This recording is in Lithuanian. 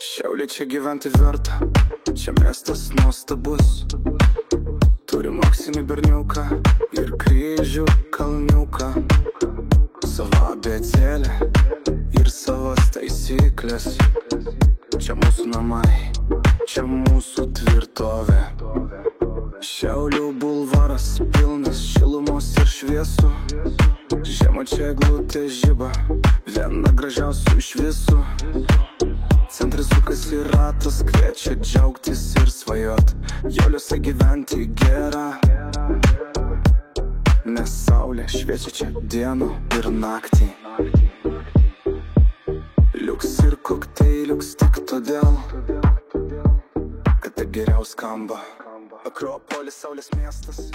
Šiaulė čia gyventi verta, čia miestas nuostabus. Turi Maksimį berniuką ir Kryžių kalniuką. Sava abėcėlė ir savas taisyklės. Čia mūsų namai, čia mūsų tvirtovė. Šiaulių bulvaras pilnas šilumos ir šviesų. Žiemą čia eglutė žiba, viena gražiausių iš visų. Centre sukasi ratas, kviečia džiaugtis ir svajot. Joliuose gyventi gera, nes saulė šviečia čia dieną ir naktį. Liuks ir kokteiliuks tik todėl, kad tai geriau skamba. Akropolis, saulės miestas.